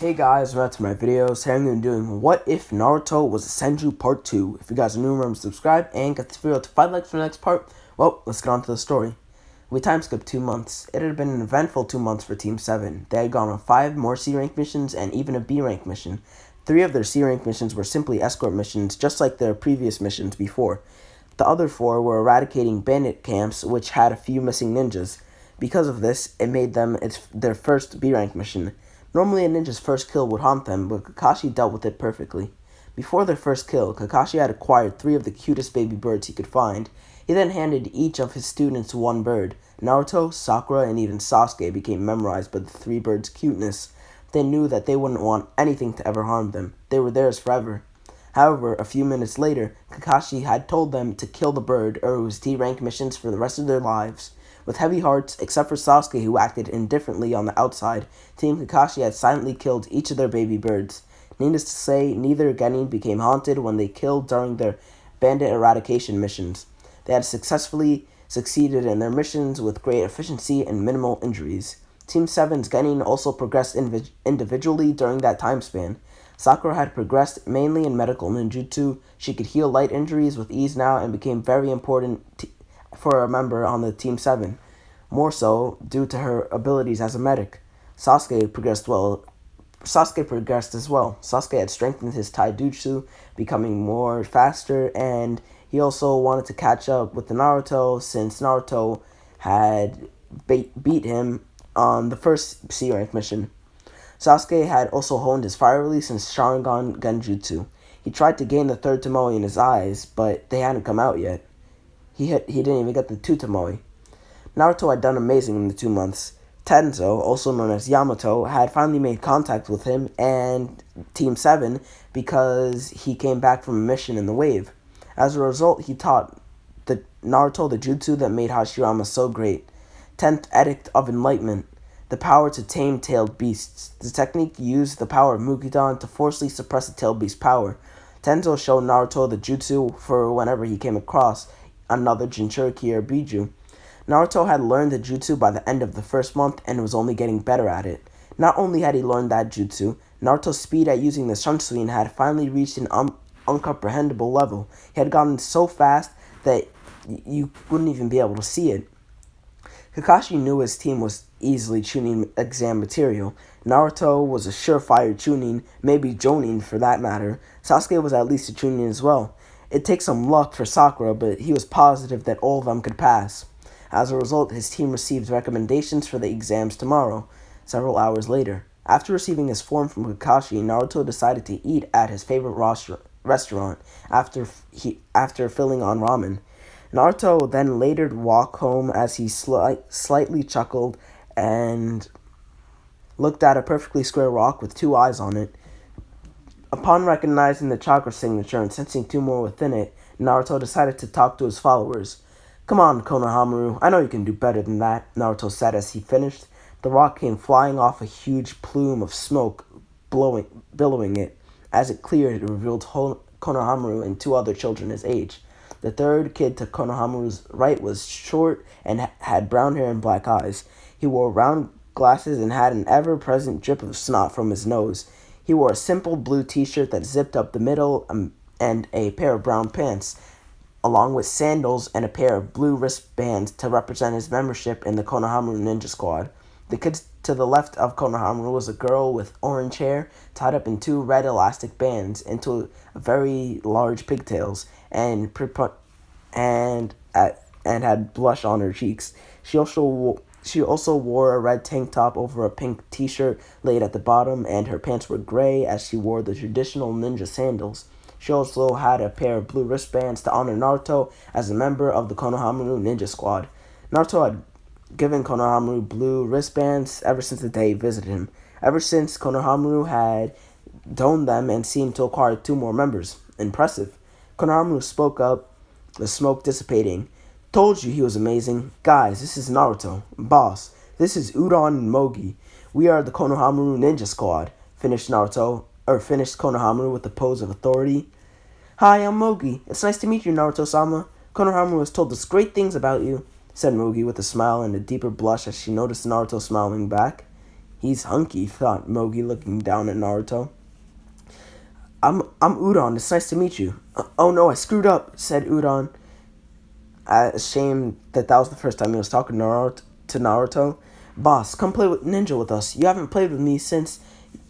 Hey guys, welcome back to my videos. Today I'm going to be doing What If Naruto Was a Senju Part 2. If you guys are new, remember to subscribe and get this video to 5 likes for the next part. Well, let's get on to the story. We time skipped 2 months. It had been an eventful 2 months for Team 7. They had gone on 5 more C-rank missions and even a B-rank mission. 3 of their C-rank missions were simply escort missions, just like their previous missions before. The other 4 were eradicating bandit camps, which had a few missing ninjas. Because of this, it made them their first B-rank mission. Normally a ninja's first kill would haunt them, but Kakashi dealt with it perfectly. Before their first kill, Kakashi had acquired 3 of the cutest baby birds he could find. He then handed each of his students 1 bird. Naruto, Sakura, and even Sasuke became memorized by the 3 birds' cuteness. They knew that they wouldn't want anything to ever harm them. They were theirs forever. However, a few minutes later, Kakashi had told them to kill the bird or it was D-rank missions for the rest of their lives. With heavy hearts, except for Sasuke who acted indifferently on the outside, Team Kakashi had silently killed each of their baby birds. Needless to say, neither Genin became haunted when they killed during their bandit eradication missions. They had successfully succeeded in their missions with great efficiency and minimal injuries. Team 7's Genin also progressed individually during that time span. Sakura had progressed mainly in medical ninjutsu. She could heal light injuries with ease now and became very important for a member on the Team 7, more so due to her abilities as a medic. Sasuke progressed as well. Sasuke had strengthened his taijutsu, becoming more faster, and he also wanted to catch up with Naruto since Naruto had beat him on the first C-rank mission. Sasuke had also honed his fire release and Sharingan Genjutsu. He tried to gain the 3rd Tomoe in his eyes, but they hadn't come out yet. He didn't even get the 2 Tomoe. Naruto had done amazing in the 2 months. Tenzo, also known as Yamato, had finally made contact with him and Team 7 because he came back from a mission in the wave. As a result, he taught Naruto the jutsu that made Hashirama so great. 10th Edict of Enlightenment, the power to tame tailed beasts. The technique used the power of Mugidan to forcibly suppress a tailed beast's power. Tenzo showed Naruto the jutsu for whenever he came across another Jinchuriki or Biju. Naruto had learned the jutsu by the end of the first month and was only getting better at it. Not only had he learned that jutsu, Naruto's speed at using the Shunsui had finally reached an uncomprehendable level. He had gotten so fast that you wouldn't even be able to see it. Kakashi knew his team was easily Chunin exam material. Naruto was a surefire Chunin, maybe Jonin for that matter. Sasuke was at least a Chunin as well. It takes some luck for Sakura, but he was positive that all of them could pass. As a result, his team received recommendations for the exams tomorrow, several hours later. After receiving his form from Kakashi, Naruto decided to eat at his favorite restaurant after filling on ramen. Naruto then later walked home as he slightly chuckled and looked at a perfectly square rock with 2 eyes on it. Upon recognizing the chakra signature and sensing 2 more within it, Naruto decided to talk to his followers. "Come on, Konohamaru, I know you can do better than that," Naruto said as he finished. The rock came flying off a huge plume of smoke, billowing it. As it cleared, it revealed Konohamaru and 2 other children his age. The 3rd kid to Konohamaru's right was short and had brown hair and black eyes. He wore round glasses and had an ever-present drip of snot from his nose. He wore a simple blue t-shirt that zipped up the middle and a pair of brown pants, along with sandals and a pair of blue wristbands to represent his membership in the Konohamaru Ninja Squad. The kid to the left of Konohamaru was a girl with orange hair tied up in 2 red elastic bands into very large pigtails and had blush on her cheeks. She also wore a red tank top over a pink t-shirt laid at the bottom, and her pants were gray as she wore the traditional ninja sandals. She also had a pair of blue wristbands to honor Naruto as a member of the Konohamaru Ninja Squad. Naruto had given Konohamaru blue wristbands ever since the day he visited him. Ever since, Konohamaru had doned them and seemed to acquire 2 more members. Impressive. Konohamaru spoke up, the smoke dissipating. "Told you he was amazing. Guys, this is Naruto. Boss, this is Udon and Mogi. We are the Konohamaru Ninja Squad," finished Konohamaru with a pose of authority. "Hi, I'm Mogi. It's nice to meet you, Naruto-sama. Konohamaru has told us great things about you," said Mogi with a smile and a deeper blush as she noticed Naruto smiling back. He's hunky, thought Mogi, looking down at Naruto. I'm Udon. It's nice to meet you. Oh no, I screwed up, said Udon, ashamed that was the first time he was talking to Naruto. Boss, come play with Ninja with us. You haven't played with me since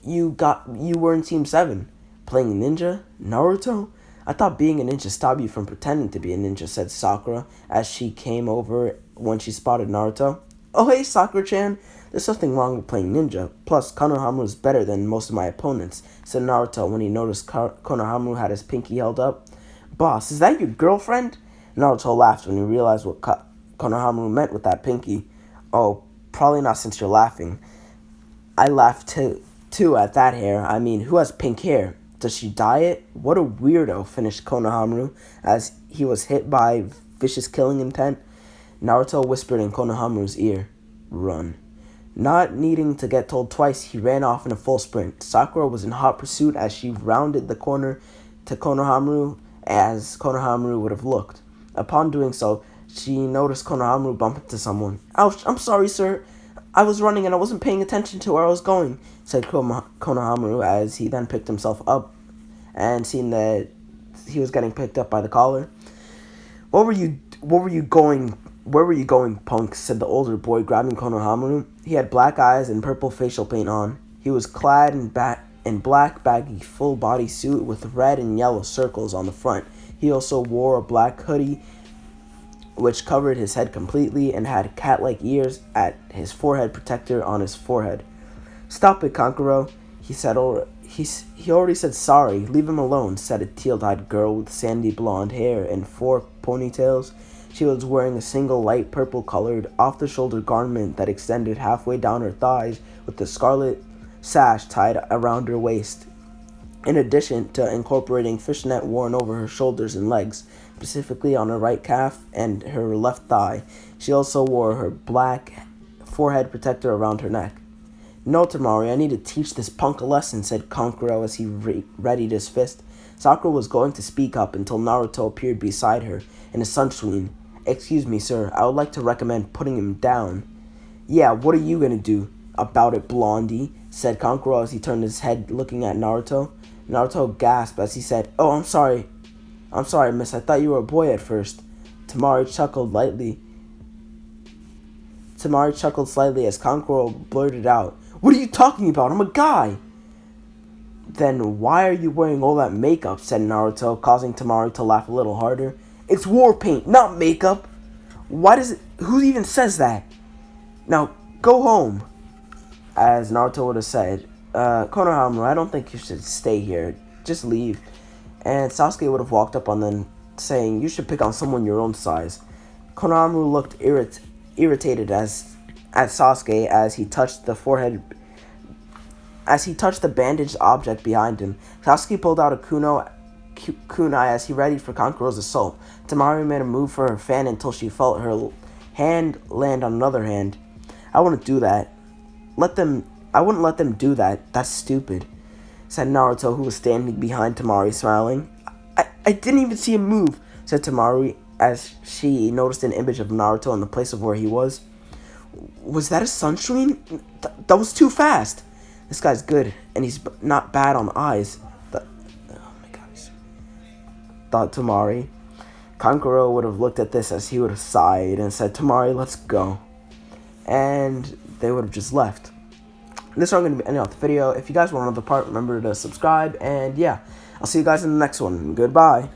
you were in Team 7. Playing ninja? Naruto? I thought being a ninja stopped you from pretending to be a ninja, said Sakura as she came over when she spotted Naruto. Oh hey, Sakura-chan. There's nothing wrong with playing ninja. Plus, Konohamaru is better than most of my opponents, said Naruto when he noticed Konohamaru had his pinky held up. Boss, is that your girlfriend? Naruto laughed when he realized what Konohamaru meant with that pinky. Oh, probably not since you're laughing. I laughed too at that hair. I mean, who has pink hair? Does she dye it? What a weirdo, finished Konohamaru as he was hit by vicious killing intent. Naruto whispered in Konohamaru's ear, "Run." Not needing to get told twice, he ran off in a full sprint. Sakura was in hot pursuit as she rounded the corner to Konohamaru as Konohamaru would have looked. Upon doing so, she noticed Konohamaru bump into someone. "Ouch, I'm sorry, sir. I was running and I wasn't paying attention to where I was going," said Konohamaru as he then picked himself up and seen that he was getting picked up by the collar. Where were you going, punk?" said the older boy, grabbing Konohamaru. He had black eyes and purple facial paint on. He was clad in black, baggy, full-body suit with red and yellow circles on the front. He also wore a black hoodie, which covered his head completely and had cat-like ears at his forehead protector on his forehead. "Stop it, Kankuro," he said. He already said sorry. "Leave him alone," said a teal-dyed girl with sandy blonde hair and 4 ponytails. She was wearing a single light purple-colored, off-the-shoulder garment that extended halfway down her thighs with a scarlet sash tied around her waist, in addition to incorporating fishnet worn over her shoulders and legs, specifically on her right calf and her left thigh. She also wore her black forehead protector around her neck. "No, Tamari, I need to teach this punk a lesson," said Kankuro as he readied his fist. Sakura was going to speak up until Naruto appeared beside her in a sunscreen. "Excuse me, sir, I would like to recommend putting him down." "Yeah, what are you gonna do about it, blondie?" said Kankuro as he turned his head looking at Naruto. Naruto gasped as he said, "Oh, I'm sorry, miss, I thought you were a boy at first." Tamari chuckled slightly as Kankuro blurted out, "What are you talking about? I'm a guy." "Then why are you wearing all that makeup?" said Naruto, causing Tamari to laugh a little harder. "It's war paint, not makeup. Who even says that? Now, go home." As Naruto would have said, "Konohamaru, I don't think you should stay here. Just leave." And Sasuke would have walked up on them, saying, "You should pick on someone your own size." Konohamaru looked irritated at Sasuke as he touched the bandaged object behind him. Sasuke pulled out a kunai as he readied for Kankuro's assault. Tamari made a move for her fan until she felt her hand land on another hand. "I wouldn't do that. I wouldn't let them do that. That's stupid," said Naruto, who was standing behind Tamari, smiling. I didn't even see him move," said Tamari as she noticed an image of Naruto in the place of where he was. "Was that a sunscreen? That was too fast. This guy's good, and he's not bad on eyes," thought Tamari. Kankuro would have looked at this as he would have sighed and said, "Tamari, let's go." And they would have just left. This is where I'm going to be ending off the video. If you guys want another part, remember to subscribe. And yeah, I'll see you guys in the next one. Goodbye.